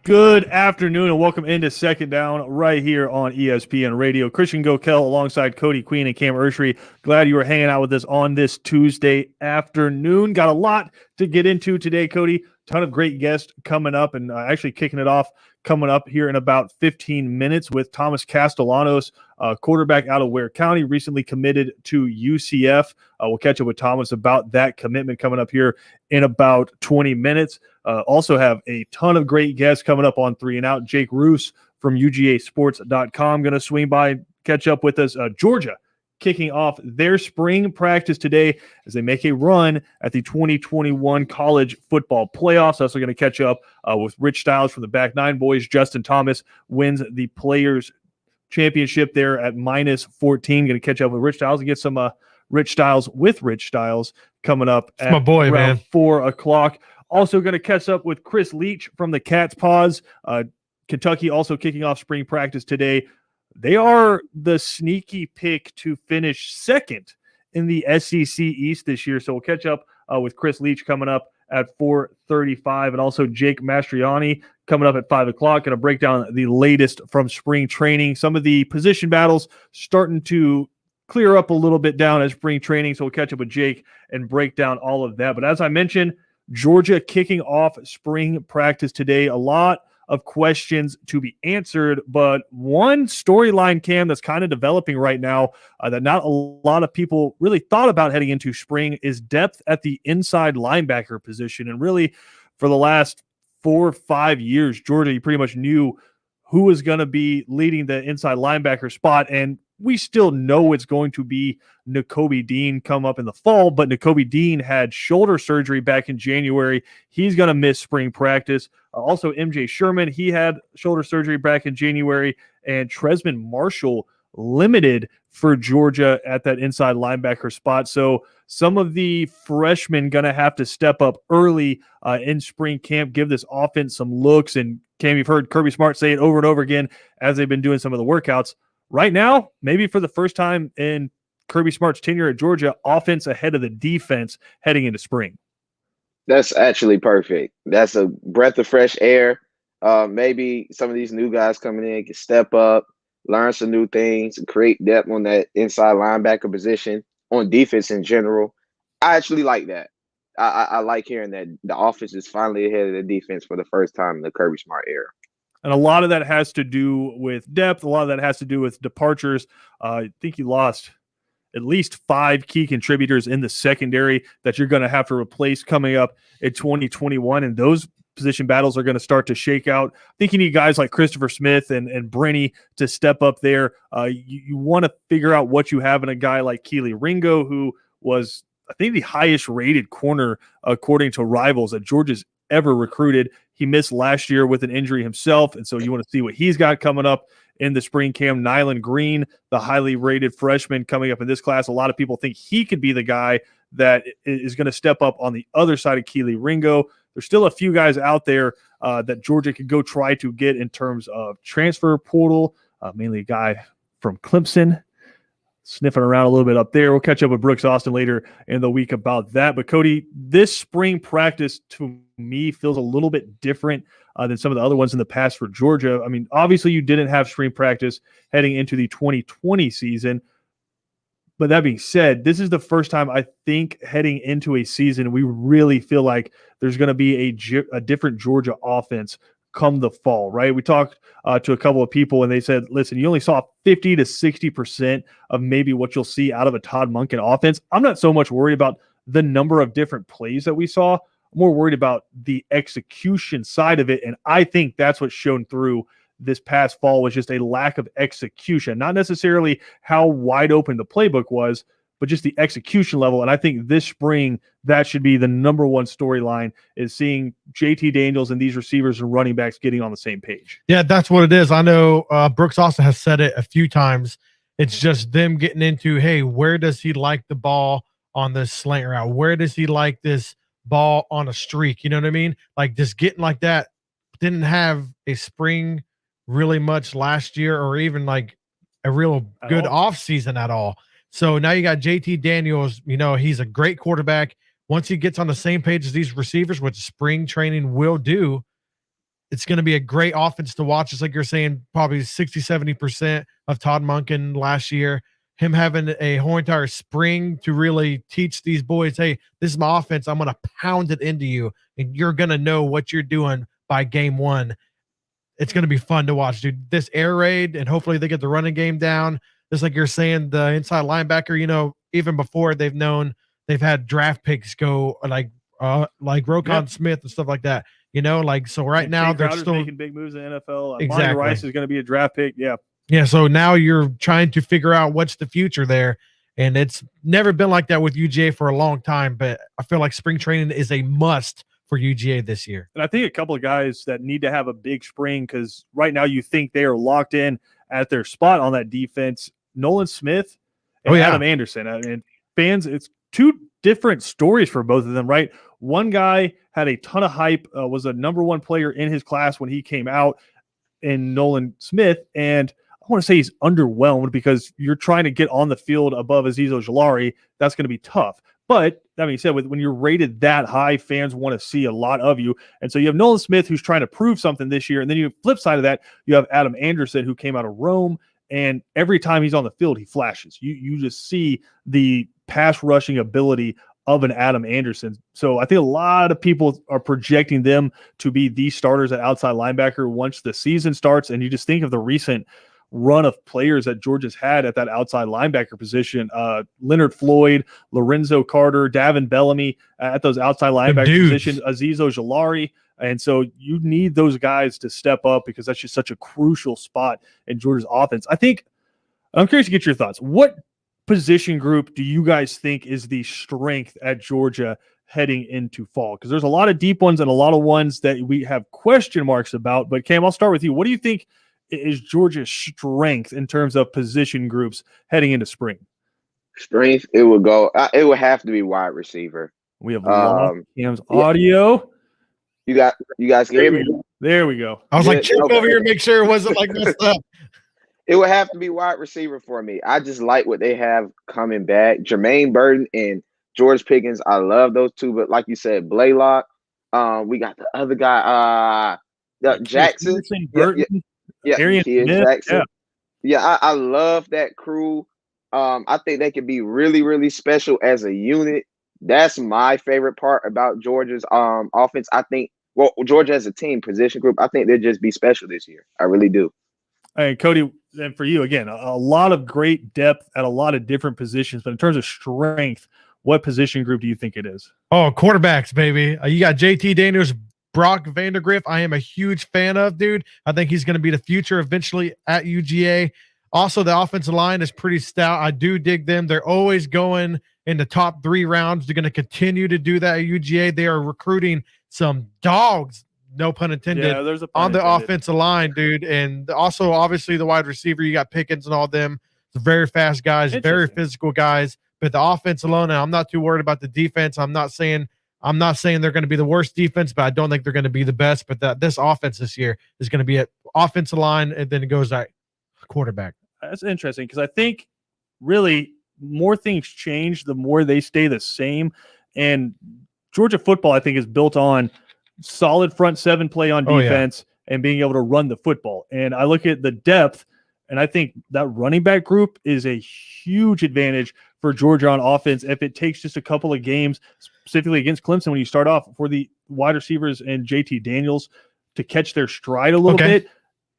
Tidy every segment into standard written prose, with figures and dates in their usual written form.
Good afternoon and welcome into Second Down right here on ESPN Radio. Christian Gokel alongside Cody Queen and Cam Ursery. Glad you were hanging out with us on this Tuesday afternoon. Got a lot to get into today, Cody. Ton of great guests coming up and actually kicking it off coming up here in about 15 minutes with Thomas Castellanos, quarterback out of Ware County, recently committed to UCF. We'll catch up with Thomas about that commitment coming up here in about 20 minutes. Also have a ton of great guests coming up on 3 and Out. Jake Roos from UGAsports.com going to swing by, catch up with us. Georgia kicking off their spring practice today as they make a run at the 2021 college football playoffs. Also going to catch up with Rich Styles from the Back Nine Boys. Justin Thomas wins the Players Championship there at minus 14. Going to catch up with Rich Styles and get some Rich Styles with Rich Styles coming up at my boy, around man. 4 o'clock. Also going to catch up with Chris Leach from the Cat's Paws. Kentucky also kicking off spring practice today. They are the sneaky pick to finish second in the SEC East this year. So we'll catch up with Chris Leach coming up at 4:35, and also Jake Mastriani coming up at 5 o'clock. Going to break down the latest from spring training. Some of the position battles starting to clear up a little bit down at spring training. So we'll catch up with Jake and break down all of that. But as I mentioned, Georgia kicking off spring practice today. A lot of questions to be answered, but one storyline, Cam, that's kind of developing right now that not a lot of people really thought about heading into spring is depth at the inside linebacker position. And really, for the last 4 or 5 years, Georgia, you pretty much knew who was going to be leading the inside linebacker spot, and we still know it's going to be Nakobe Dean come up in the fall, but Nakobe Dean had shoulder surgery back in January. He's going to miss spring practice. Also, MJ Sherman, he had shoulder surgery back in January, and Tresman Marshall limited for Georgia at that inside linebacker spot. So some of the freshmen going to have to step up early in spring camp, give this offense some looks. And Cam, you've heard Kirby Smart say it over and over again as they've been doing some of the workouts. Right now, maybe for the first time in Kirby Smart's tenure at Georgia, offense ahead of the defense heading into spring. That's actually perfect. That's a breath of fresh air. Maybe some of these new guys coming in can step up, learn some new things, and create depth on that inside linebacker position, on defense in general. I actually like that. I like hearing that the offense is finally ahead of the defense for the first time in the Kirby Smart era. And a lot of that has to do with depth. A lot of that has to do with departures. I think you lost at least 5 key contributors in the secondary that you're going to have to replace coming up in 2021. And those position battles are going to start to shake out. I think you need guys like Christopher Smith and Brenny to step up there. You want to figure out what you have in a guy like Keely Ringo, who was, I think, the highest rated corner according to Rivals that Georgia's ever recruited. He missed last year with an injury himself, and so you want to see what he's got coming up in the spring camp. Nyland Green, the highly rated freshman coming up in this class. A lot of people think he could be the guy that is going to step up on the other side of Keely Ringo. There's still a few guys out there that Georgia could go try to get in terms of transfer portal, mainly a guy from Clemson, sniffing around a little bit up there. We'll catch up with Brooks Austin later in the week about that. But Cody, this spring practice to me feels a little bit different than some of the other ones in the past for Georgia. I mean, obviously you didn't have spring practice heading into the 2020 season. But that being said, this is the first time I think heading into a season we really feel like there's going to be a different Georgia offense come the fall, right? We talked to a couple of people and they said, listen, you only saw 50 to 60% of maybe what you'll see out of a Todd Monken offense. I'm not so much worried about the number of different plays that we saw. I'm more worried about the execution side of it. And I think that's what's shown through this past fall was just a lack of execution, not necessarily how wide open the playbook was, but just the execution level. And I think this spring, that should be the number one storyline, is seeing JT Daniels and these receivers and running backs getting on the same page. Yeah, that's what it is. I know Brooks Austin has said it a few times. It's just them getting into, hey, where does he like the ball on this slant route? Where does he like this ball on a streak? You know what I mean? Like just getting like that. Didn't have a spring really much last year or even like a real good off season at all. So now you got JT Daniels, you know, he's a great quarterback. Once he gets on the same page as these receivers, which spring training will do, It's going to be a great offense to watch. It's like you're saying, probably 60-70% of Todd Monken last year. Him having a whole entire spring to really teach these boys, hey, this is my offense. I'm going to pound it into you, and you're going to know what you're doing by game one. It's going to be fun to watch, dude. This air raid, and hopefully they get the running game down. Just like you're saying, the inside linebacker, even before they've had draft picks go like Roquan Smith and stuff like that. So right now they're still making big moves in the NFL. Exactly. Monty Rice is going to be a draft pick. Yeah. Yeah. So now you're trying to figure out what's the future there. And it's never been like that with UGA for a long time, but I feel like spring training is a must for UGA this year. And I think a couple of guys that need to have a big spring, because right now you think they are locked in at their spot on that defense. Nolan Smith and Adam Anderson. And fans, it's two different stories for both of them, right? One guy had a ton of hype, was a number one player in his class when he came out, in Nolan Smith, and I want to say he's underwhelmed because you're trying to get on the field above Azeez Ojulari. That's going to be tough. But that being said, when you're rated that high, fans want to see a lot of you. And so you have Nolan Smith, who's trying to prove something this year. And then you have flip side of that, you have Adam Anderson, who came out of Rome. And every time he's on the field, he flashes. You just see the pass rushing ability of an Adam Anderson. So I think a lot of people are projecting them to be the starters at outside linebacker once the season starts. And you just think of the recent run of players that Georgia's had at that outside linebacker position. Leonard Floyd, Lorenzo Carter, Davin Bellamy at those outside linebacker positions, Azeez Ojulari. And so you need those guys to step up because that's just such a crucial spot in Georgia's offense. I'm curious to get your thoughts. What position group do you guys think is the strength at Georgia heading into fall? Because there's a lot of deep ones and a lot of ones that we have question marks about. But Cam, I'll start with you. What do you think is Georgia's strength in terms of position groups heading into spring? Strength, it would have to be wide receiver. We have Cam's audio. You guys can hear me? There we go. I was check over here, make sure it wasn't messed up. It would have to be wide receiver for me. I just like what they have coming back. Jermaine Burton and George Pickens, I love those two. But like you said, Blaylock. We got the other guy, Jackson. Burton. Arian Jackson. Yeah, I love that crew. I think they could be really, really special as a unit. That's my favorite part about Georgia's offense. I think, Georgia as a team, position group, I think they'll just be special this year. I really do. And Cody, and for you, again, a lot of great depth at a lot of different positions. But in terms of strength, what position group do you think it is? Oh, quarterbacks, baby. You got JT Daniels, Brock Vandergriff. I am a huge fan of, dude. I think he's going to be the future eventually at UGA. Also, the offensive line is pretty stout. I do dig them. They're always going in the top 3 rounds. They're going to continue to do that at UGA. They are recruiting some dogs, no pun intended, on the offensive line, dude. And also, obviously, the wide receiver, you got Pickens and all them. It's very fast guys, very physical guys. But the offense alone, and I'm not too worried about the defense. I'm not saying they're going to be the worst defense, but I don't think they're going to be the best. But this offense this year is going to be an offensive line, and then it goes like quarterback. That's interesting because I think really more things change the more they stay the same. And Georgia football, I think, is built on solid front 7 play on defense and being able to run the football. And I look at the depth, and I think that running back group is a huge advantage for Georgia on offense if it takes just a couple of games, specifically against Clemson, when you start off for the wide receivers and JT Daniels to catch their stride a little bit.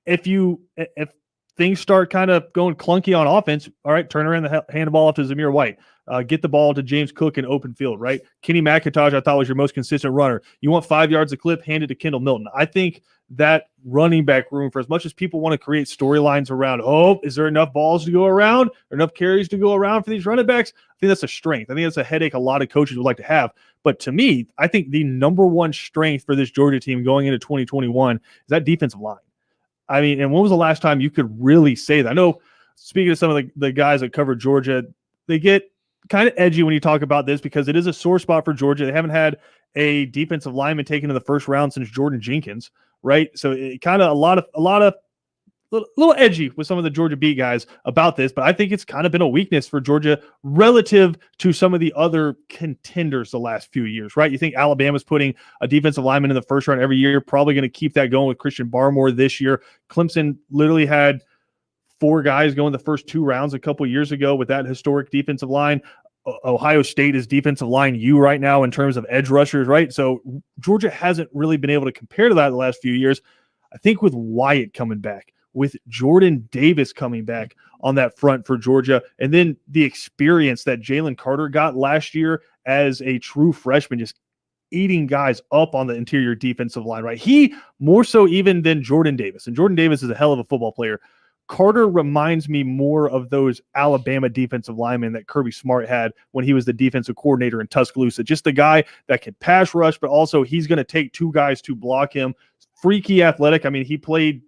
If things start kind of going clunky on offense, all right, turn around hand the ball off to Zamir White. Get the ball to James Cook in open field, right? Kenny McIntosh, I thought, was your most consistent runner. You want 5 yards a clip, hand it to Kendall Milton. I think that running back room, for as much as people want to create storylines around, is there enough balls to go around or enough carries to go around for these running backs? I think that's a strength. I think that's a headache a lot of coaches would like to have. But to me, I think the number one strength for this Georgia team going into 2021 is that defensive line. I mean, and when was the last time you could really say that? I know, speaking to some of the guys that cover Georgia, they get kind of edgy when you talk about this because it is a sore spot for Georgia. They haven't had a defensive lineman taken in the first round since Jordan Jenkins, right? So it kind of a lot of little edgy with some of the Georgia beat guys about this, but I think it's kind of been a weakness for Georgia relative to some of the other contenders the last few years, right? You think Alabama's putting a defensive lineman in the first round every year, probably going to keep that going with Christian Barmore this year. Clemson literally had 4 guys go in the first 2 rounds a couple years ago with that historic defensive line. Ohio State is defensive line U right now in terms of edge rushers, right? So Georgia hasn't really been able to compare to that the last few years. I think with Wyatt coming back, with Jordan Davis coming back on that front for Georgia, and then the experience that Jalen Carter got last year as a true freshman, just eating guys up on the interior defensive line, right? He more so even than Jordan Davis, and Jordan Davis is a hell of a football player. Carter reminds me more of those Alabama defensive linemen that Kirby Smart had when he was the defensive coordinator in Tuscaloosa. Just a guy that can pass rush, but also he's going to take 2 guys to block him. Freaky athletic. I mean, he played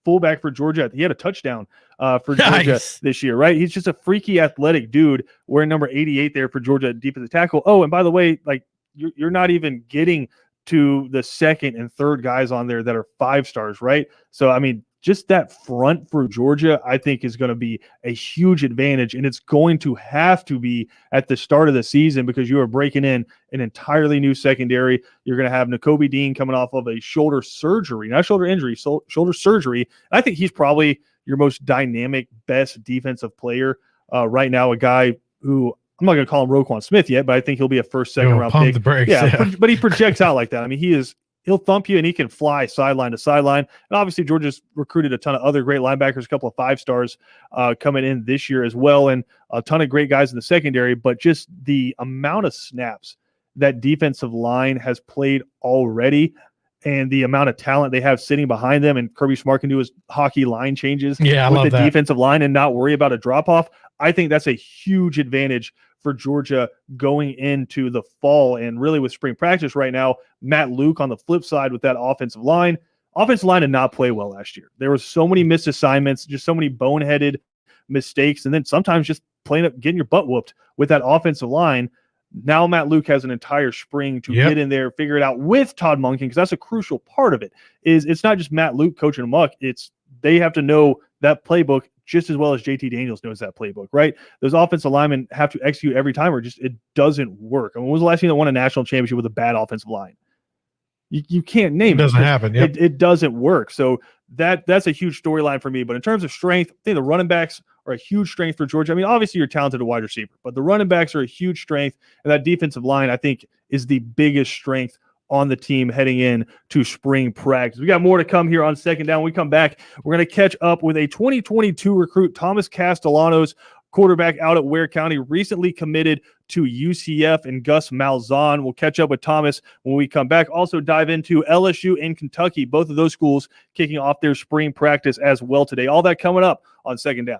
fullback for Georgia. He had a touchdown for Georgia this year, right? He's just a freaky athletic dude wearing number 88 there for Georgia defensive tackle. Oh, and by the way, like you're not even getting to the second and third guys on there that are 5 stars, right? So, I mean, just that front for Georgia, I think, is going to be a huge advantage, and it's going to have to be at the start of the season because you are breaking in an entirely new secondary. You're going to have Nakobe Dean coming off of a shoulder surgery, not shoulder injury, shoulder surgery. I think he's probably your most dynamic, best defensive player right now, a guy who – I'm not going to call him Roquan Smith yet, but I think he'll be a first, second round pick. The brakes, yeah. But he projects out like that. I mean, he'll thump you and he can fly sideline to sideline. And obviously, Georgia's recruited a ton of other great linebackers, a couple of 5 stars coming in this year as well, and a ton of great guys in the secondary. But just the amount of snaps that defensive line has played already and the amount of talent they have sitting behind them, and Kirby Smart can do his hockey line changes with the defensive line and not worry about a drop-off. I think that's a huge advantage for Georgia going into the fall. And really with spring practice right now, Matt Luke on the flip side with that offensive line. Offensive line did not play well last year. There were so many missed assignments, just so many boneheaded mistakes, and then sometimes just playing up, getting your butt whooped with that offensive line. Now Matt Luke has an entire spring to get in there, figure it out with Todd Monken, because that's a crucial part of it. Is it's not just Matt Luke coaching them up. It's they have to know that playbook just as well as JT Daniels knows that playbook, right? Those offensive linemen have to execute every time or just it doesn't work. I mean, when was the last team that won a national championship with a bad offensive line? You can't name it. It doesn't happen. It doesn't work. So that's a huge storyline for me. But in terms of strength, I think the running backs are a huge strength for Georgia. I mean, obviously you're talented at wide receiver, but the running backs are a huge strength. And that defensive line, I think, is the biggest strength on the team heading in to spring practice. We got more to come here on Second Down. When we come back, we're going to catch up with a 2022 recruit, Thomas Castellanos, quarterback out at Ware County, recently committed to UCF, and Gus Malzahn. We'll catch up with Thomas when we come back. Also dive into LSU and Kentucky, both of those schools kicking off their spring practice as well today. All that coming up on Second Down.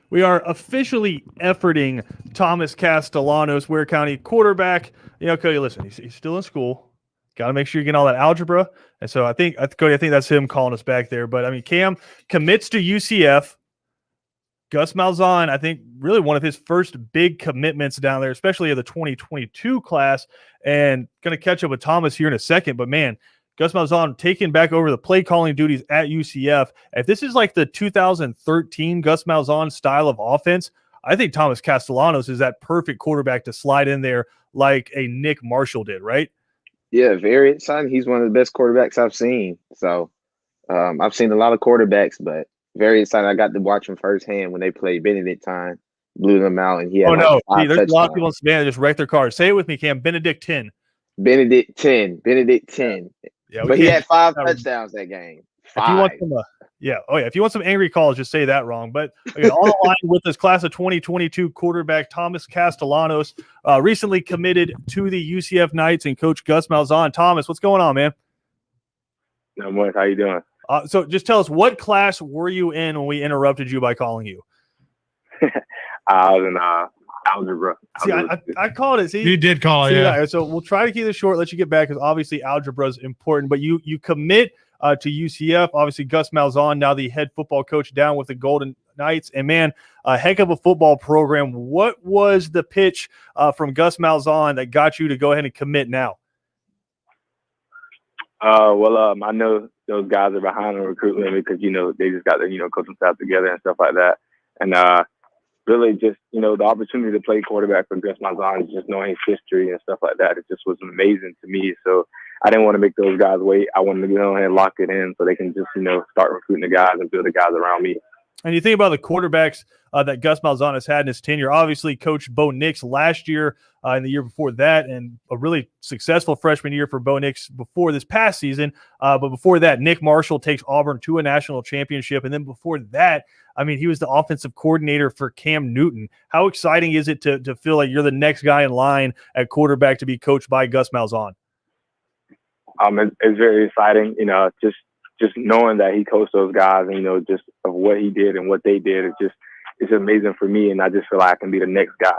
We are officially efforting Thomas Castellanos, Ware County quarterback. Cody, listen, he's still in school. Got to make sure you get all that algebra. And so Cody, I think that's him calling us back there. But, I mean, Cam commits to UCF. Gus Malzahn, I think, really one of his first big commitments down there, especially of the 2022 class, and going to catch up with Thomas here in a second. But, man, Gus Malzahn taking back over the play calling duties at UCF. If this is like the 2013 Gus Malzahn style of offense, I think Thomas Castellanos is that perfect quarterback to slide in there like a Nick Marshall did, right? Yeah, very exciting. He's one of the best quarterbacks I've seen. So I've seen a lot of quarterbacks, but very excited. I got to watch him firsthand when they played Benedictine, blew them out, and he had no. five There's touchdowns. a lot of people in Savannah just wreck their cars. Say it with me, Cam. Benedict 10. Yeah, but he had 5 touchdowns that game. 5. If you want some, if you want some angry calls, just say that wrong. But again, on the line with this class of 2022 quarterback Thomas Castellanos, recently committed to the UCF Knights, and Coach Gus Malzahn. Thomas, what's going on, man? Not much. How you doing? So just tell us, what class were you in when we interrupted you by calling you? I was in algebra. See, I called it. See, you did call it. Yeah. So we'll try to keep this short, let you get back, because obviously algebra is important. But you commit to UCF. Obviously, Gus Malzahn, now the head football coach down with the Golden Knights. And, man, a heck of a football program. What was the pitch from Gus Malzahn that got you to go ahead and commit now? I know those guys are behind on recruiting because, they just got their, coaching staff together and stuff like that. And really just, the opportunity to play quarterback for Gus Malzahn, just knowing his history and stuff like that, it just was amazing to me. So I didn't want to make those guys wait. I wanted to go ahead and lock it in so they can just, start recruiting the guys and build the guys around me. And you think about the quarterbacks that Gus Malzahn has had in his tenure. Obviously, Coach Bo Nix last year and the year before that, and a really successful freshman year for Bo Nix before this past season. But before that, Nick Marshall takes Auburn to a national championship. And then before that, I mean, he was the offensive coordinator for Cam Newton. How exciting is it to feel like you're the next guy in line at quarterback to be coached by Gus Malzahn? It's very exciting, just knowing that he coached those guys and, just of what he did and what they did. It's amazing for me. And I just feel like I can be the next guy.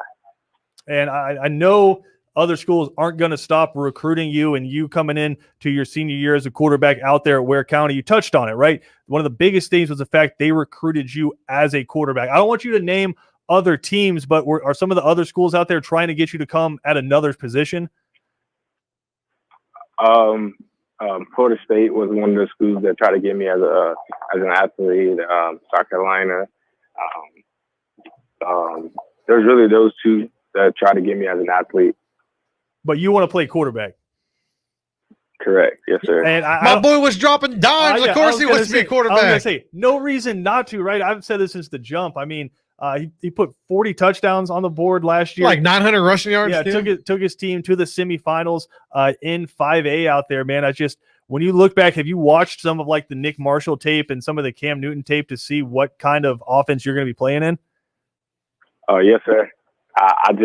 And I know other schools aren't going to stop recruiting you, and you coming in to your senior year as a quarterback out there at Ware County, you touched on it, right? One of the biggest things was the fact they recruited you as a quarterback. I don't want you to name other teams, but are some of the other schools out there trying to get you to come at another position? Florida State was one of the schools that tried to get me as an athlete. South Carolina. There's really those two that try to get me as an athlete. But you want to play quarterback? Correct. Yes, sir. And my boy was dropping dimes. Of course he wants to be a quarterback. I was going to say, no reason not to, right? I've said this since the jump. I mean, he put 40 touchdowns on the board last year. Like 900 rushing yards. Yeah, took his team to the semifinals in 5A out there, man. When you look back, have you watched some of like the Nick Marshall tape and some of the Cam Newton tape to see what kind of offense you're going to be playing in? Oh, yes, sir. As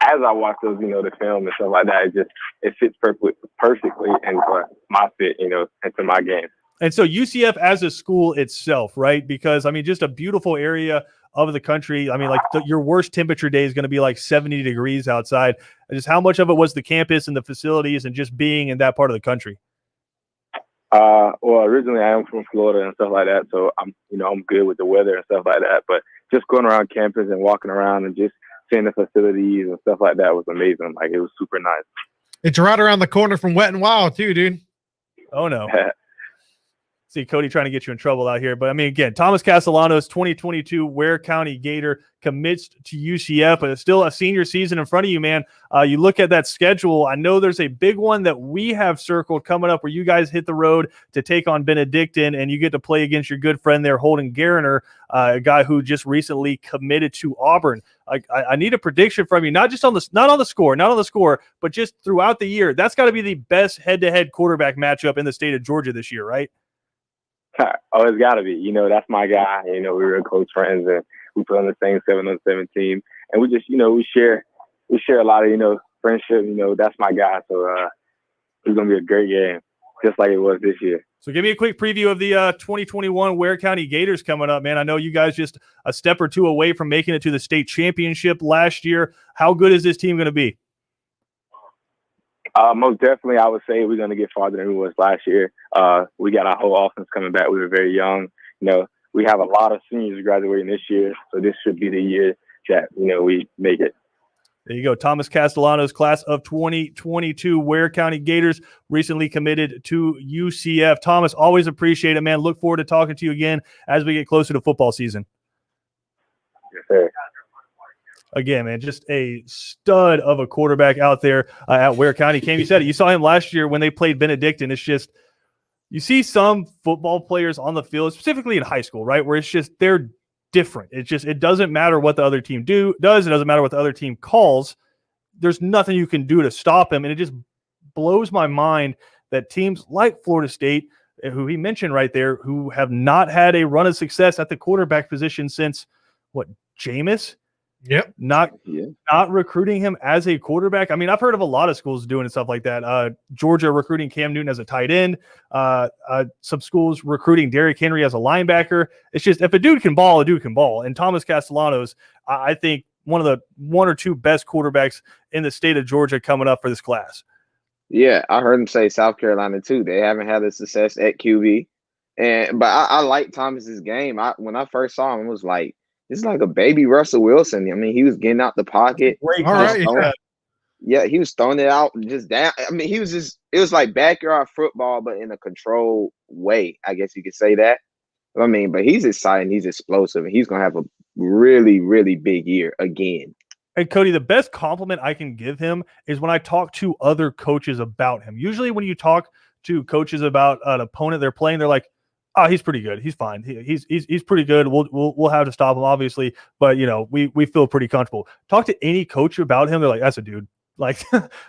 I watch those, the film and stuff like that, it fits perfectly into my fit, into my game. And so UCF as a school itself, right? Because, I mean, just a beautiful area of the country. I mean, like your worst temperature day is going to be like 70 degrees outside. Just how much of it was the campus and the facilities and just being in that part of the country? Well, originally I am from Florida and stuff like that. So I'm good with the weather and stuff like that. But just going around campus and walking around and just seeing the facilities and stuff like that was amazing. Like, it was super nice. It's right around the corner from Wet and Wild too, dude. Oh no. See Cody trying to get you in trouble out here. But I mean, again, Thomas Castellanos, 2022 Ware County Gator, commits to UCF, but it's still a senior season in front of you, man. You look at that schedule. I know there's a big one that we have circled coming up where you guys hit the road to take on Benedictine, and you get to play against your good friend there, Holden Gariner, a guy who just recently committed to Auburn. I need a prediction from you, not on the score, but just throughout the year. That's got to be the best head-to-head quarterback matchup in the state of Georgia this year, right? Oh, it's got to be. That's my guy. We were close friends, and we play on the same 7-on-7 team. And we just, we share a lot of, friendship. That's my guy. So it's going to be a great game. just like it was this year. So give me a quick preview of the 2021 Ware County Gators coming up, man. I know you guys just a step or two away from making it to the state championship last year. How good is this team going to be? Most definitely, I would say we're going to get farther than we was last year. We got our whole offense coming back. We were very young. We have a lot of seniors graduating this year, so this should be the year that, we make it. There you go. Thomas Castellanos, class of 2022, Ware County Gators, recently committed to UCF. Thomas, always appreciate it, man. Look forward to talking to you again as we get closer to football season. Yes, sir. Again, man, just a stud of a quarterback out there at Ware County. Cam, you said it. You saw him last year when they played Benedictine. It's just, you see some football players on the field, specifically in high school, right, where it's just they're different. It doesn't matter what the other team does. It doesn't matter what the other team calls. There's nothing you can do to stop him. And it just blows my mind that teams like Florida State, who he mentioned right there, who have not had a run of success at the quarterback position since Jameis? Yep. Not recruiting him as a quarterback. I mean, I've heard of a lot of schools doing stuff like that. Georgia recruiting Cam Newton as a tight end. Some schools recruiting Derrick Henry as a linebacker. It's just, if a dude can ball, a dude can ball. And Thomas Castellanos, I think one of the one or two best quarterbacks in the state of Georgia coming up for this class. Yeah, I heard him say South Carolina too. They haven't had the success at QB. But I like Thomas's game. When I first saw him, I was like, this is like a baby Russell Wilson. I mean, he was getting out the pocket. Great. All right. Yeah, he was throwing it out just down. I mean, it was like backyard football, but in a controlled way. I guess you could say that. I mean, but he's exciting. He's explosive. And he's going to have a really, really big year again. And Cody, the best compliment I can give him is when I talk to other coaches about him. Usually when you talk to coaches about an opponent they're playing, they're like, oh, he's pretty good. He's fine. He's pretty good. We'll have to stop him, obviously, but we feel pretty comfortable. Talk to any coach about him, they're like, that's a dude. Like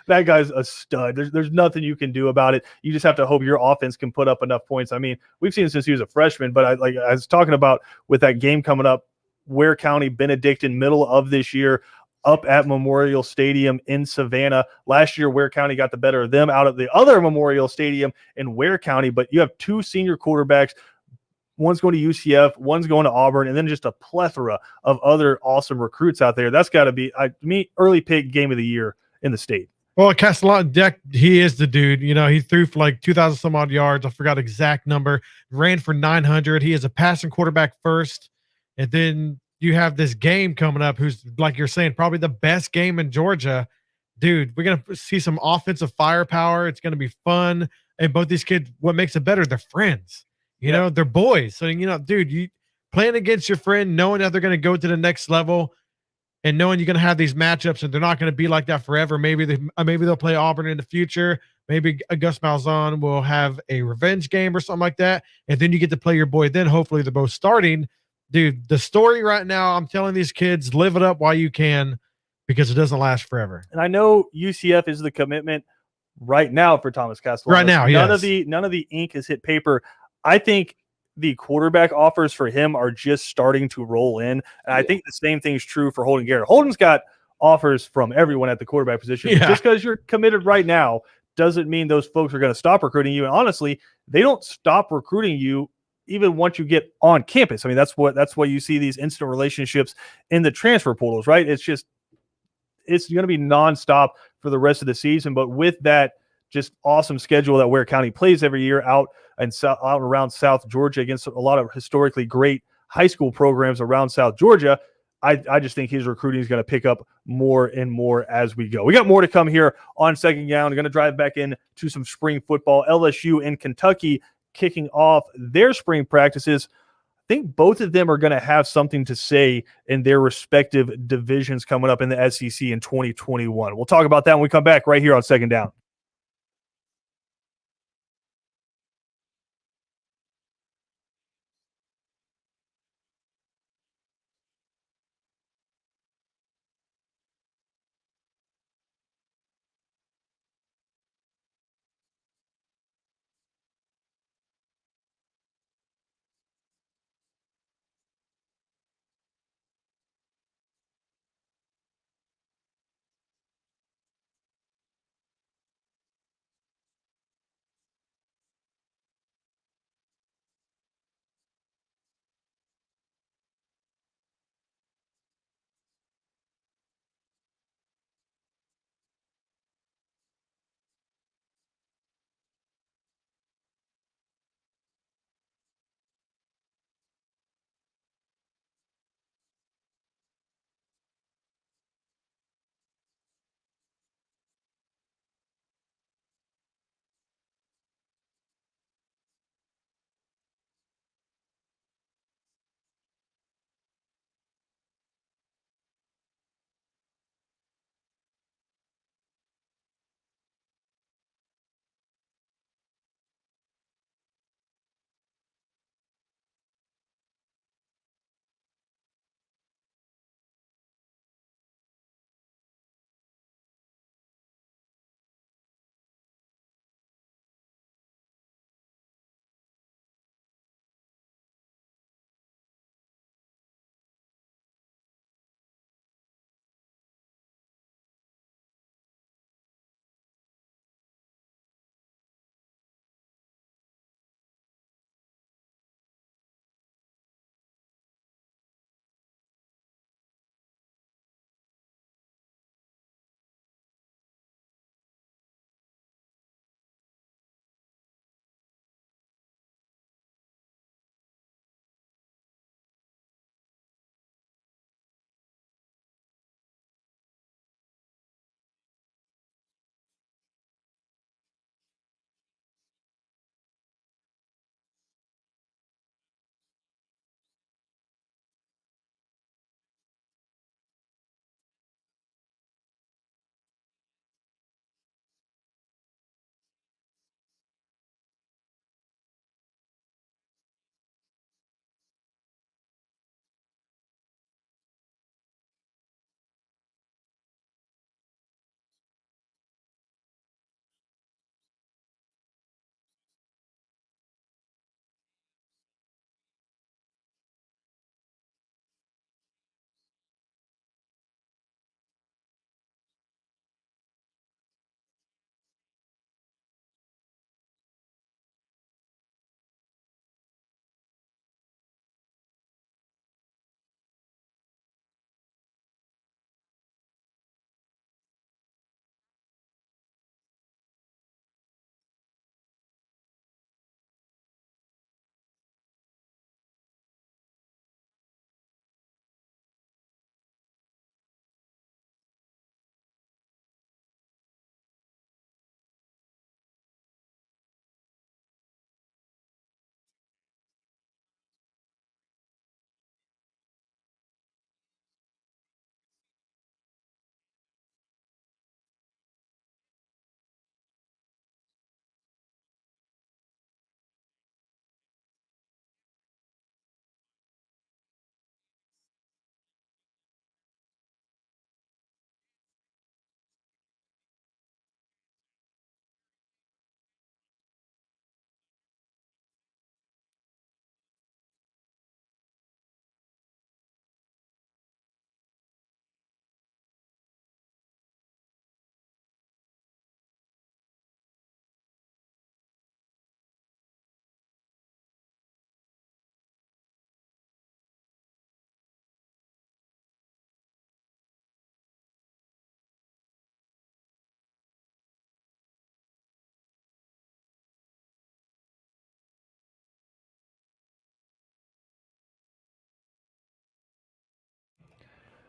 that guy's a stud. There's nothing you can do about it. You just have to hope your offense can put up enough points. I mean, we've seen it since he was a freshman, but I was talking about with that game coming up, Ware County Benedictine, middle of this year, up at Memorial Stadium in Savannah. Last year, Ware County got the better of them out of the other Memorial Stadium in Ware County, but you have two senior quarterbacks. One's going to UCF, one's going to Auburn, and then just a plethora of other awesome recruits out there. That's got to be, early pick game of the year in the state. Well, Castellanos, he is the dude. He threw for like 2,000 some odd yards. I forgot exact number. Ran for 900. He is a passing quarterback first, and then you have this game coming up who's, like you're saying, probably the best game in Georgia. Dude, we're going to see some offensive firepower. It's going to be fun. And both these kids, what makes it better, they're friends. They're boys. So, dude, you playing against your friend, knowing that they're going to go to the next level and knowing you're going to have these matchups and they're not going to be like that forever. Maybe they'll play Auburn in the future. Maybe Gus Malzahn will have a revenge game or something like that. And then you get to play your boy. Then hopefully they're both starting. Dude, the story right now, I'm telling these kids, live it up while you can, because it doesn't last forever. And I know UCF is the commitment right now for Thomas Castellanos. Right now, none of the ink has hit paper. I think the quarterback offers for him are just starting to roll in. And I think the same thing's true for Holden Garrett. Holden's got offers from everyone at the quarterback position. Yeah. Just because you're committed right now doesn't mean those folks are going to stop recruiting you. And honestly, they don't stop recruiting you even once you get on campus. I mean, that's why you see these instant relationships in the transfer portals, right? It's going to be nonstop for the rest of the season. But with that just awesome schedule that Ware County plays every year out around South Georgia against a lot of historically great high school programs around South Georgia, I just think his recruiting is going to pick up more and more as we go. We got more to come here on Second Down. We're going to drive back into some spring football. LSU and Kentucky kicking off their spring practices. I think both of them are going to have something to say in their respective divisions coming up in the SEC in 2021. We'll talk about that when we come back right here on Second Down.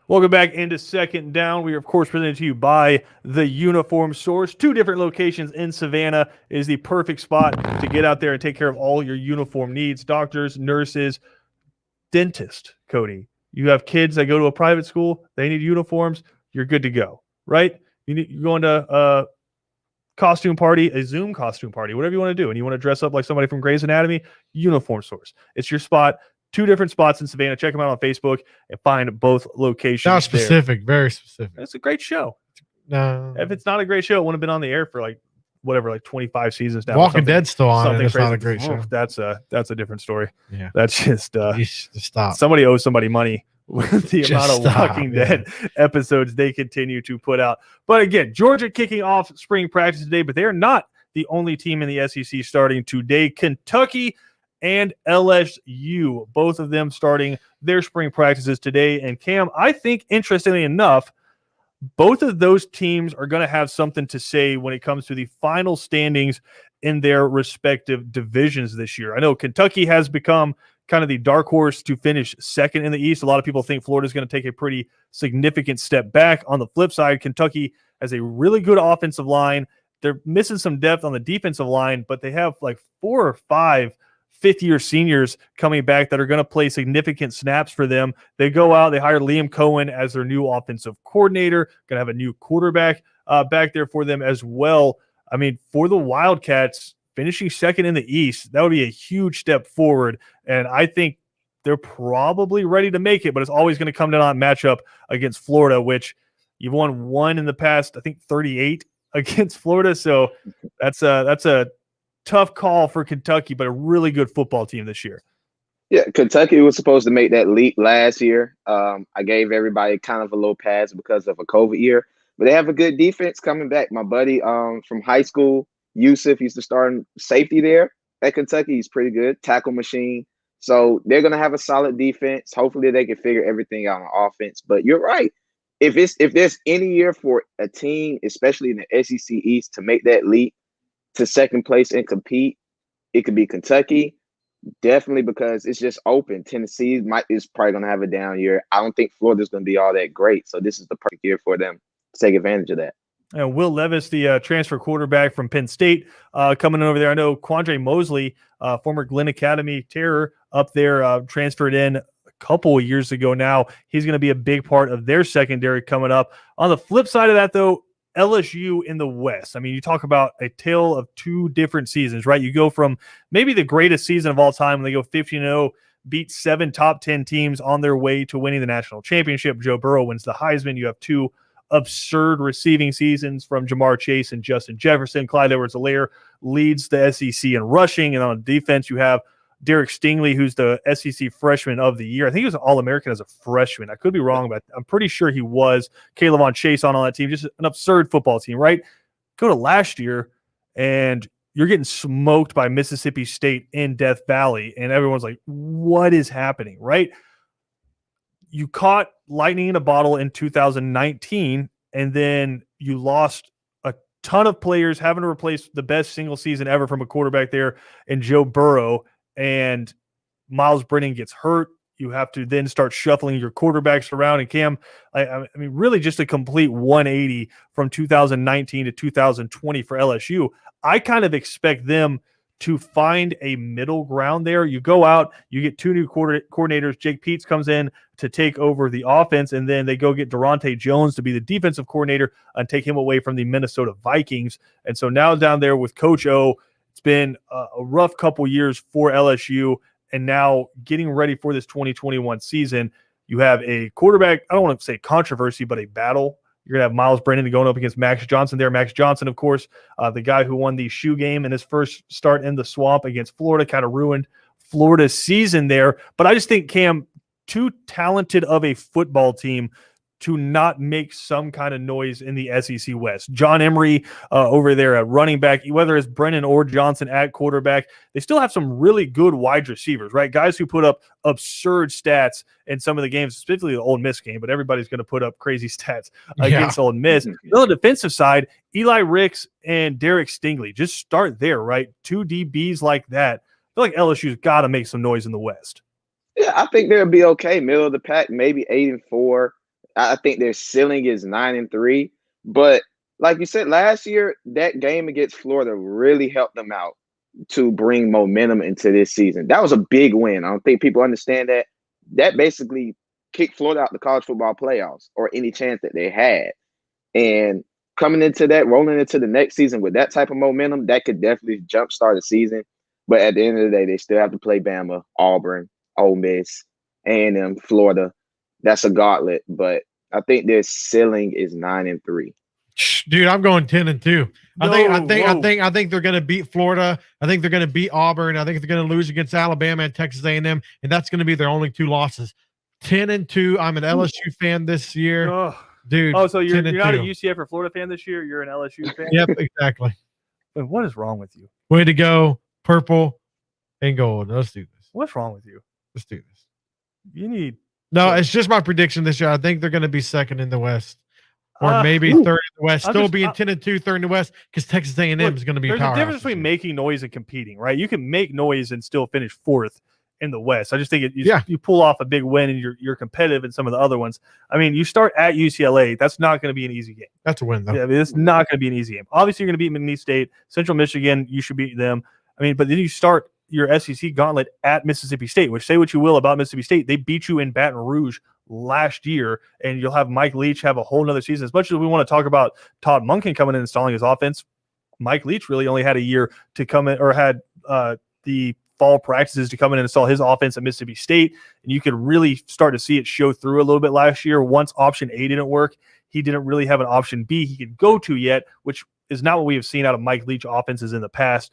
Welcome back into Second Down. We are, of course, presented to you by the Uniform Source. 2 different locations in Savannah is the perfect spot to get out there and take care of all your uniform needs. Doctors, nurses, dentist, Cody. You have kids that go to a private school, they need uniforms, you're good to go, right? You're going to a costume party, a Zoom costume party, whatever you want to do, and you want to dress up like somebody from Grey's Anatomy, Uniform Source. It's your spot. 2 different spots in Savannah. Check them out on Facebook and find both locations. Now specific, very specific. It's a great show. No, If it's not a great show, it wouldn't have been on the air for like 25 seasons now. Walking Dead's still on, and it's not a great show. That's a different story. Yeah, that's just stop. Somebody owes somebody money with the amount of Walking Dead episodes they continue to put out. But again, Georgia kicking off spring practice today, but they are not the only team in the SEC starting today. Kentucky and LSU, both of them starting their spring practices today. And Cam, I think, interestingly enough, both of those teams are going to have something to say when it comes to the final standings in their respective divisions this year. I know Kentucky has become kind of the dark horse to finish second in the East. A lot of people think Florida is going to take a pretty significant step back. On the flip side, Kentucky has a really good offensive line. They're missing some depth on the defensive line, but they have like 4 or 5 fifth-year seniors coming back that are going to play significant snaps for them. They go out, they hire Liam Cohen as their new offensive coordinator, going to have a new quarterback back there for them as well. I mean, for the Wildcats, finishing second in the East, that would be a huge step forward, and I think they're probably ready to make it, but it's always going to come down on matchup against Florida, which you've won 1 in the past, I think 38 against Florida, so that's a tough call for Kentucky, but a really good football team this year. Yeah, Kentucky was supposed to make that leap last year. I gave everybody kind of a little pass because of a COVID year, but they have a good defense coming back. My buddy from high school, Yusuf, used to start safety there at Kentucky. He's pretty good, tackle machine. So they're going to have a solid defense. Hopefully they can figure everything out on offense. But you're right. If there's any year for a team, especially in the SEC East, to make that leap to second place and compete, it could be Kentucky, definitely, because it's just open. Tennessee is probably going to have a down year. I don't think Florida's going to be all that great, so this is the perfect year for them to take advantage of that. And Will Levis, the transfer quarterback from Penn State, coming over there. I know Quandre Mosley, former Glenn Academy Terror, up there, transferred in a couple of years ago now. He's going to be a big part of their secondary coming up. On the flip side of that, though, LSU in the West. I mean, you talk about a tale of 2 different seasons, right? You go from maybe the greatest season of all time when they go 15-0, beat 7 top 10 teams on their way to winning the national championship. Joe Burrow wins the Heisman. You have 2 absurd receiving seasons from Jamar Chase and Justin Jefferson. Clyde Edwards-Helaire leads the SEC in rushing. And on defense, you have Derek Stingley, who's the SEC Freshman of the Year. I think he was an All-American as a freshman. I could be wrong, but I'm pretty sure he was. Kayvon Chase on that team. Just an absurd football team, right? Go to last year, and you're getting smoked by Mississippi State in Death Valley, and everyone's like, what is happening, right? You caught lightning in a bottle in 2019, and then you lost a ton of players, having to replace the best single season ever from a quarterback there in Joe Burrow, and Miles Brennan gets hurt. You have to then start shuffling your quarterbacks around. And Cam, I mean, really just a complete 180 from 2019 to 2020 for LSU. I kind of expect them to find a middle ground there. You go out, you get 2 new coordinators. Jake Peets comes in to take over the offense, and then they go get Durante Jones to be the defensive coordinator and take him away from the Minnesota Vikings. And so now down there with Coach O, it's been a rough couple years for LSU, and now getting ready for this 2021 season, you have a quarterback, I don't want to say controversy, but a battle. You're going to have Miles Brennan going up against Max Johnson there. Max Johnson, of course, the guy who won the shoe game in his first start in the swamp against Florida, kind of ruined Florida's season there. But I just think, Cam, too talented of a football team to not make some kind of noise in the SEC West. John Emery over there at running back, whether it's Brennan or Johnson at quarterback, they still have some really good wide receivers, right? Guys who put up absurd stats in some of the games, specifically the Ole Miss game, but everybody's going to put up crazy stats against Ole Miss. On the defensive side, Eli Ricks and Derek Stingley, just start there, right? 2 DBs like that. I feel like LSU's got to make some noise in the West. Yeah, I think they'll be okay. Middle of the pack, maybe 8-4. I think their ceiling is 9-3. But like you said, last year, that game against Florida really helped them out to bring momentum into this season. That was a big win. I don't think people understand that. That basically kicked Florida out the college football playoffs or any chance that they had. And coming into that, rolling into the next season with that type of momentum, that could definitely jumpstart the season. But at the end of the day, they still have to play Bama, Auburn, Ole Miss, A&M, Florida. That's a gauntlet, but I think their ceiling is 9-3. Dude, I'm going 10-2. No, I think they're going to beat Florida. I think they're going to beat Auburn. I think they're going to lose against Alabama and Texas A&M, and that's going to be their only 2 losses. 10-2. I'm an LSU fan this year, dude. Oh, so you're 10-2. not a UCF or Florida fan this year. You're an LSU fan. Yep, exactly. Wait, what is wrong with you? Way to go, purple and gold. Let's do this. What's wrong with you? Let's do this. You need It's just my prediction this year. I think they're going to be second in the West, or maybe third in the West. Still being 10-2, third in the West, because Texas A&M is going to be. There's a difference between making noise and competing, right? You can make noise and still finish fourth in the West. I just think you pull off a big win and you're competitive in some of the other ones. I mean, you start at UCLA. That's not going to be an easy game. That's a win, though. Yeah, I mean, it's not going to be an easy game. Obviously, you're going to beat Mississippi State, Central Michigan. You should beat them. I mean, but then you start your SEC gauntlet at Mississippi State, which, say what you will about Mississippi State, they beat you in Baton Rouge last year, and you'll have Mike Leach have a whole nother season. As much as we want to talk about Todd Monken coming in and installing his offense, Mike Leach really only had a year to come in, or had the fall practices to come in and install his offense at Mississippi State, and you could really start to see it show through a little bit last year. Once option A didn't work, he didn't really have an option B he could go to yet, which is not what we have seen out of Mike Leach offenses in the past.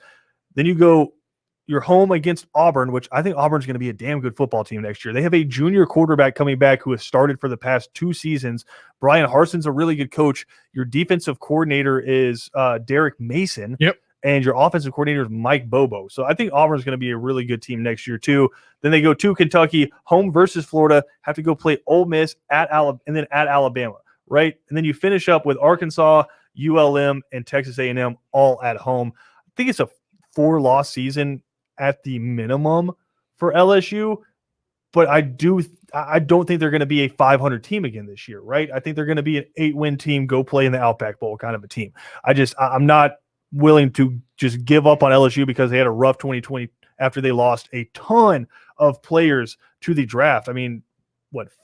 Then you're home against Auburn, which I think Auburn's going to be a damn good football team next year. They have a junior quarterback coming back who has started for the past 2 seasons. Brian Harson's a really good coach. Your defensive coordinator is Derek Mason. Yep. And your offensive coordinator is Mike Bobo. So I think Auburn's going to be a really good team next year too. Then they go to Kentucky, home versus Florida, have to go play Ole Miss at Alabama, and then at Alabama, right? And then you finish up with Arkansas, ULM, and Texas A&M all at home. I think it's a 4-loss season at the minimum for LSU, but I don't think they're going to be a 500 team again this year, right? I think they're going to be an 8-win team, go play in the Outback Bowl kind of a team. I'm not willing to just give up on LSU because they had a rough 2020 after they lost a ton of players to the draft. I mean,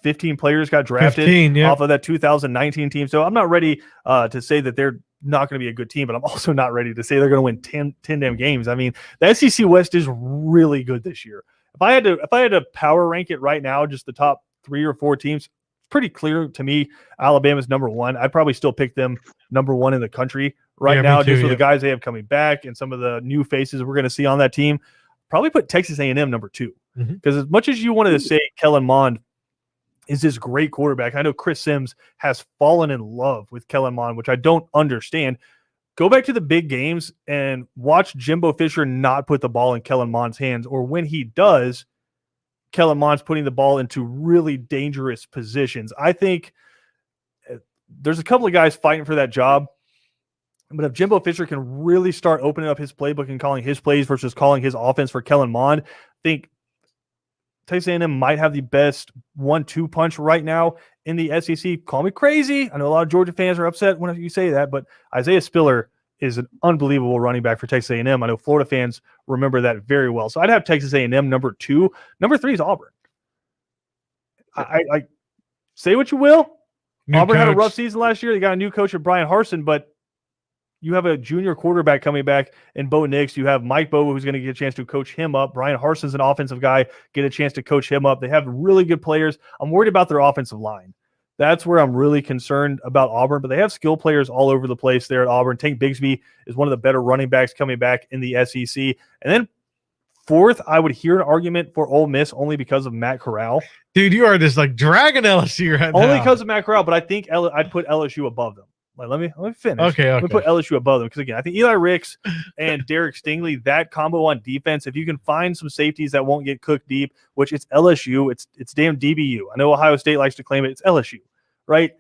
15 players got drafted off of that 2019 team. So I'm not ready to say that they're not going to be a good team, but I'm also not ready to say they're going to win 10 damn games. I mean, the SEC West is really good this year. If I had to power rank it right now, just the top 3 or 4 teams, it's pretty clear to me Alabama's number 1. I'd probably still pick them number 1 in the country right now, just with the guys they have coming back and some of the new faces we're going to see on that team. Probably put Texas A&M number 2, because as much as you wanted to say Kellen Mond is this great quarterback, I know Chris Sims has fallen in love with Kellen Mond, which I don't understand. Go back to the big games and watch Jimbo Fisher not put the ball in Kellen Mond's hands, or when he does, Kellen Mond's putting the ball into really dangerous positions. I think there's a couple of guys fighting for that job, but if Jimbo Fisher can really start opening up his playbook and calling his plays versus calling his offense for Kellen Mond, I think Texas A&M might have the best 1-2 punch right now in the SEC. Call me crazy. I know a lot of Georgia fans are upset when you say that, but Isaiah Spiller is an unbelievable running back for Texas A&M. I know Florida fans remember that very well. So I'd have Texas A&M number 2. Number 3 is Auburn. I say what you will. Auburn had a rough season last year. They got a new coach with Brian Harsin, but you have a junior quarterback coming back in Bo Nix. You have Mike Bobo, who's going to get a chance to coach him up. Brian Harsin's an offensive guy, get a chance to coach him up. They have really good players. I'm worried about their offensive line. That's where I'm really concerned about Auburn, but they have skill players all over the place there at Auburn. Tank Bigsby is one of the better running backs coming back in the SEC. And then 4th, I would hear an argument for Ole Miss only because of Matt Corral. Dude, you are just like dragging LSU right now. Only because of Matt Corral, but I think I'd put LSU above them. Let me finish. Okay. Let me put LSU above them because, again, I think Eli Ricks and Derek Stingley, that combo on defense, if you can find some safeties that won't get cooked deep, which it's LSU, it's damn DBU. I know Ohio State likes to claim it. It's LSU, right?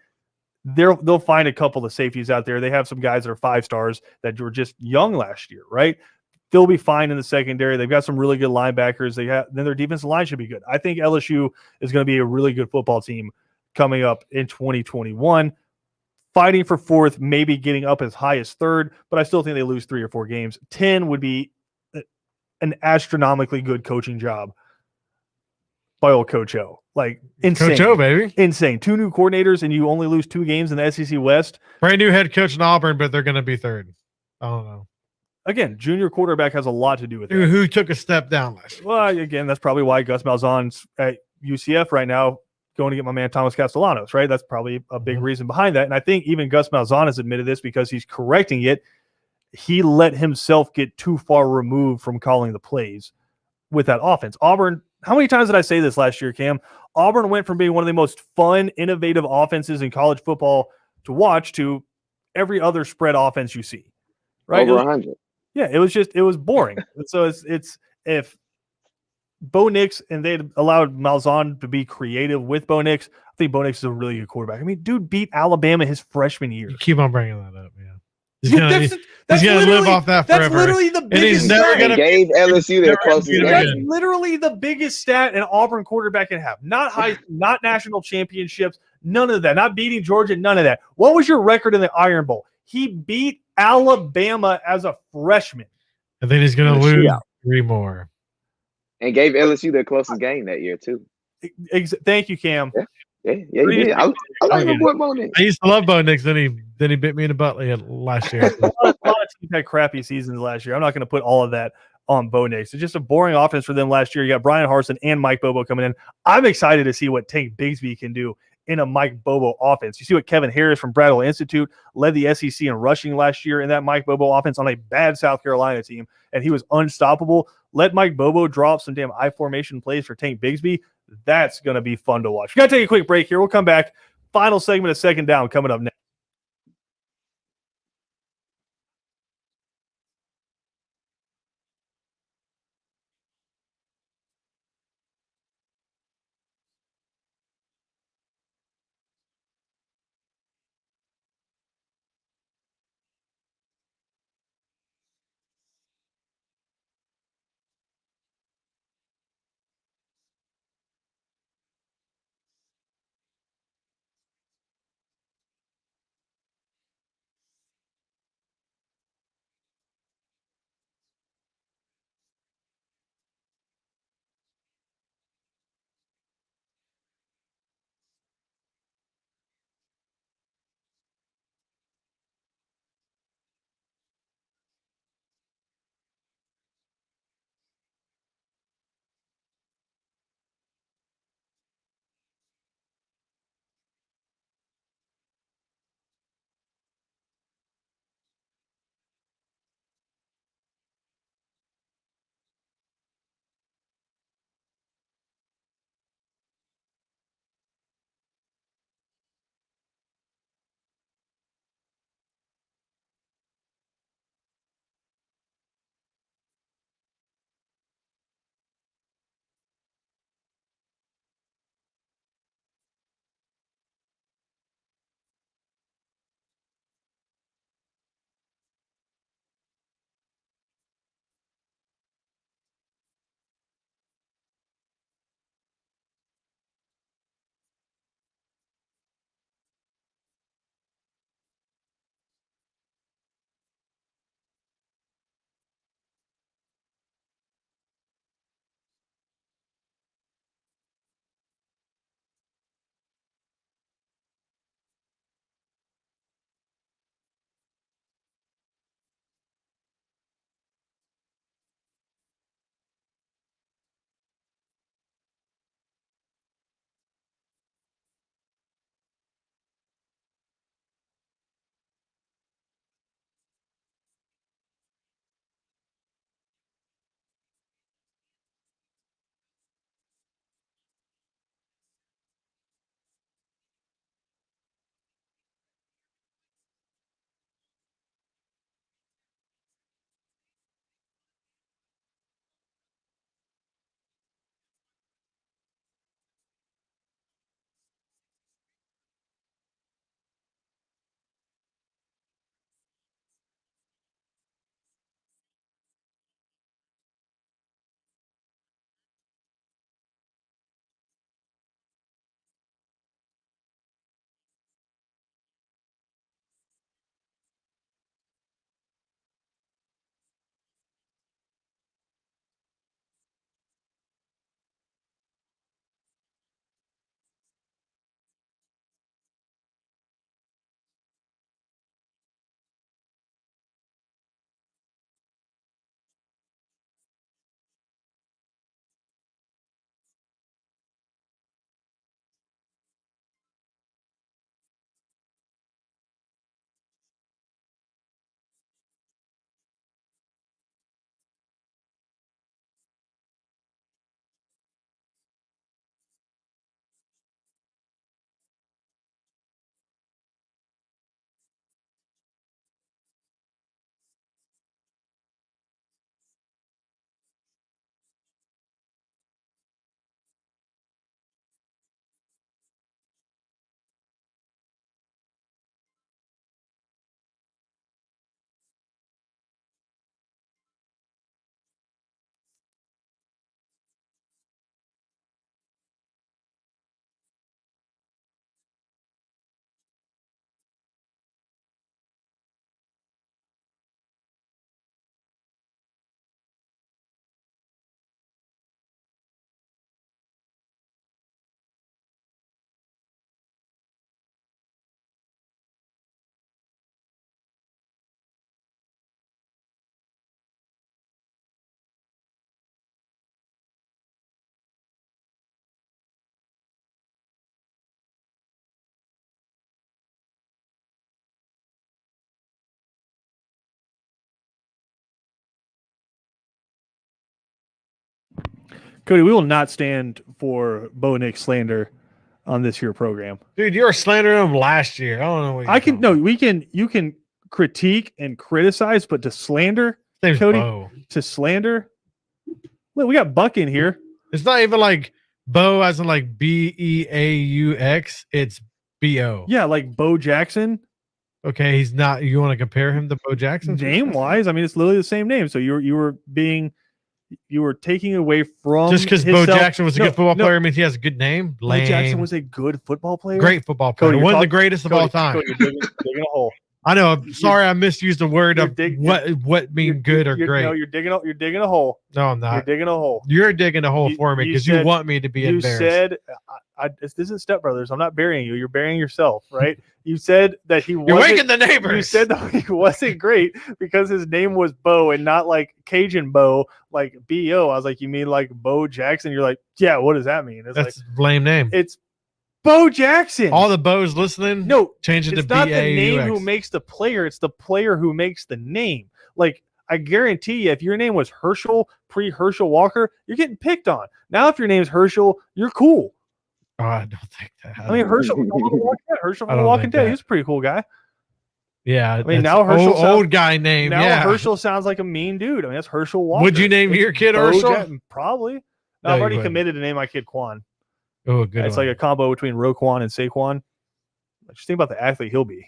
They'll find a couple of safeties out there. They have some guys that are 5 stars that were just young last year, right? They'll be fine in the secondary. They've got some really good linebackers. Then their defensive line should be good. I think LSU is going to be a really good football team coming up in 2021. Fighting for fourth, maybe getting up as high as third, but I still think they lose 3 or 4 games. 10 would be an astronomically good coaching job by old Coach O. Like, insane. Coach O, baby. Insane. 2 new coordinators, and you only lose 2 games in the SEC West. Brand new head coach in Auburn, but they're going to be third. I don't know. Again, junior quarterback has a lot to do with that. Who took a step down last year. Well, again, that's probably why Gus Malzahn's at UCF right now, going to get my man Thomas Castellanos, right? That's probably a big reason behind that. And I think even Gus Malzahn has admitted this because he's correcting it. He let himself get too far removed from calling the plays with that offense. Auburn, how many times did I say this last year, Cam? Auburn went from being one of the most fun, innovative offenses in college football to watch to every other spread offense you see, right? Over 100. Yeah, it was boring. So it's if Bo Nix and they'd allowed Malzahn to be creative with Bo Nix, I think Bo Nix is a really good quarterback. I mean, dude beat Alabama his freshman year. You keep on bringing that up, yeah. He's That's going to live off that forever. That's literally the biggest he's never stat. gonna Gave LSU their closest That's game. literally the biggest stat an Auburn quarterback can have. Not not national championships, none of that. Not beating Georgia, none of that. What was your record in the Iron Bowl? He beat Alabama as a freshman. And then he's going to lose 3 more. And gave LSU their closest game that year, too. Thank you, Cam. Yeah, he did. I like my boy Bo Nix. I used to love Bo Nix. Then he bit me in the butt last year. a lot of teams had crappy seasons last year. I'm not going to put all of that on Bo Nix. It's just a boring offense for them last year. You got Brian Harsin and Mike Bobo coming in. I'm excited to see what Tank Bigsby can do in a Mike Bobo offense. You see what Kevin Harris from Bradwell Institute led the SEC in rushing last year in that Mike Bobo offense on a bad South Carolina team, and he was unstoppable. Let Mike Bobo drop some damn I formation plays for Tank Bigsby. That's going to be fun to watch. We got to take a quick break here. We'll come back. Final segment of Second Down coming up next. Cody, we will not stand for Bo Nix slander on this here program. Dude, you were slandering him last year. I don't know what I can no, we can you can critique and criticize, but to slander, name's Cody, Bo. to slander. Look, we got Buck in here. It's not even like Bo as in like Beaux. It's BO. Yeah, like Bo Jackson. Okay, he's not. You want to compare him to Bo Jackson? Name wise, I mean, it's literally the same name. So you were taking away from Just because Bo himself. Jackson was a good football player means he has a good name. Bo Lame. Jackson was a good football player. Great football player. Cody, One of the greatest of all time. Cody, you're digging a hole. I know. I'm sorry, I misused the word of what mean good or great. No, you're digging a hole. No, I'm not. You're digging a hole. You're digging a hole for me because you want me to be embarrassed. You said, this isn't Step Brothers. I'm not burying you. You're burying yourself, right? You said that he wasn't. You're waking the neighbors. You said that he wasn't great because his name was Bo and not like Cajun Bo, like B.O. I was like, you mean like Bo Jackson? You're like, yeah, what does that mean? It's That's a lame name. It's Bo Jackson. All the Bo's listening, no, change it to it's not B-A-U-X. the name who makes the player. It's the player who makes the name. Like, I guarantee you, if your name was Herschel, pre-Herschel Walker, you're getting picked on. Now, if your name's Herschel, you're cool. Oh, I don't think that. I mean, Herschel from The Walking Dead, he's a pretty cool guy. Yeah, I mean, now Herschel old guy name. Now yeah, Herschel sounds like a mean dude. I mean, that's Herschel Walker. Would you name your kid Herschel? Probably. No, No, I've you already wouldn't. committed to name my kid Quan. Oh, good. It's like a combo between Roquan and Saquon. Just think about the athlete he'll be.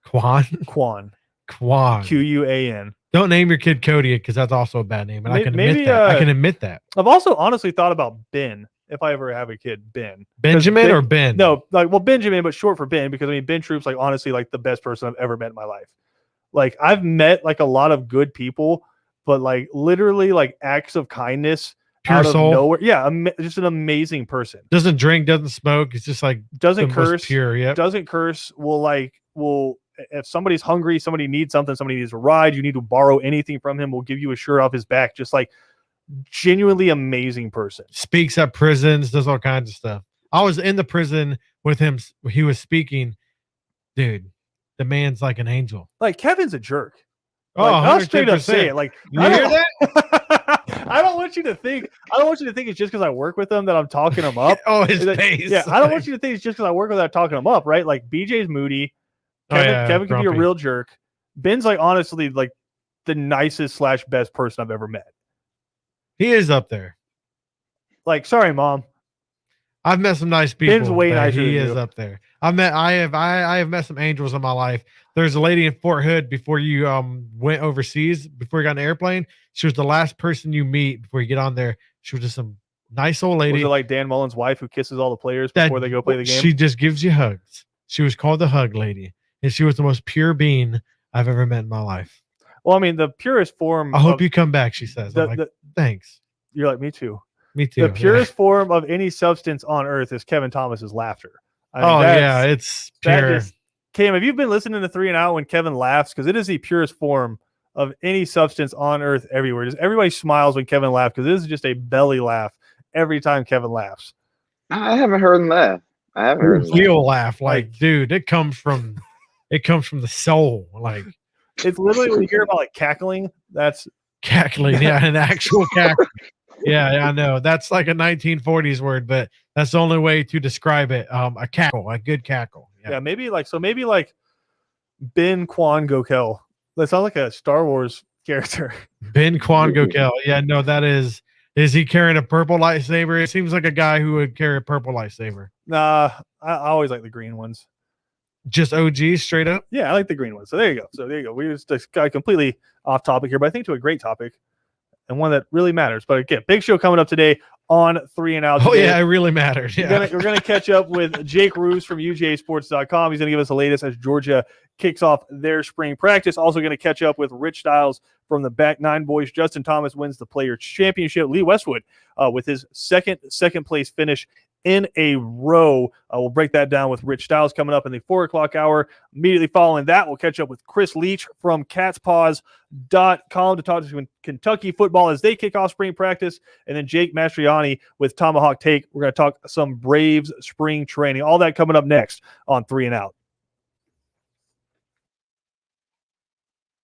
Quan. Quan. Quan. Quan. Don't name your kid Cody because that's also a bad name, and I can admit Maybe, that. I can admit that. I've also honestly thought about Ben. If I ever have a kid, Ben. Benjamin or Ben? No, like Benjamin, but short for Ben because I mean Ben Troop's like honestly like the best person I've ever met in my life. Like I've met like a lot of good people, but like literally like acts of kindness. Pure out soul. Of nowhere. Yeah, just an amazing person. Doesn't drink, doesn't smoke. It's just like doesn't curse. Pure, yeah. Doesn't curse. Will if somebody's hungry, somebody needs something, somebody needs a ride, you need to borrow anything from him, will give you a shirt off his back. Just like genuinely amazing person. Speaks at prisons, does all kinds of stuff. I was in the prison with him. He was speaking. Dude, the man's like an angel. Like Kevin's a jerk. Oh, like, I'll straight up say it. Like you hear that? I don't want you to think it's just because I work with him that I'm talking him up. Oh, his face. Yeah, I don't want you to think it's just because I work with him that I'm talking him up, right? Like BJ's moody. Kevin can be a real jerk. Ben's like honestly like the nicest / best person I've ever met. He is up there. Like, sorry, Mom. I've met some nice people. Ben's way nicer. He is up there. I have met some angels in my life. There's a lady in Fort Hood before you went overseas, before you got on the airplane. She was the last person you meet before you get on there. She was just some nice old lady. Was it like Dan Mullen's wife who kisses all the players before they go play the game? She just gives you hugs. She was called the hug lady, and she was the most pure being I've ever met in my life. Well, I mean, the purest form. I hope you come back, she says. Thanks. You're like, me too. Me too. The purest form of any substance on earth is Kevin Thomas's laughter. I mean, it's pure. Cam, have you been listening to 3 and Out when Kevin laughs? Because it is the purest form of any substance on earth everywhere. Just everybody smiles when Kevin laughs because this is just a belly laugh every time Kevin laughs. I haven't heard him laugh. I haven't heard him Real laugh. Like, dude, it comes from the soul. Like, it's literally when you hear about like cackling, that's cackling. Yeah, an actual cackle. Yeah, I know. That's like a 1940s word, but that's the only way to describe it. A cackle, a good cackle. Yeah, maybe like Ben Quan Gokel. That sounds like a Star Wars character. Ben Quan Gokel. Yeah, no, that is he carrying a purple lightsaber? It seems like a guy who would carry a purple lightsaber. Nah, I always like the green ones. Just OG straight up? Yeah, I like the green ones. So there you go. We just got completely off topic here, but I think to a great topic and one that really matters. But again, big show coming up today on 3 and Out. Oh, yeah, it really matters. Yeah. We're gonna catch up with Jake Roos from UGAsports.com. He's going to give us the latest as Georgia kicks off their spring practice. Also going to catch up with Rich Stiles from the Back Nine Boys. Justin Thomas wins the Players Championship. Lee Westwood with his second place finish in a row. We'll break that down with Rich Stiles coming up in the 4 o'clock hour. Immediately following that, we'll catch up with Chris Leach from catspaws.com to talk to Kentucky football as they kick off spring practice. And then Jake Mastriani with Tomahawk Take. We're going to talk some Braves spring training. All that coming up next on 3 and Out.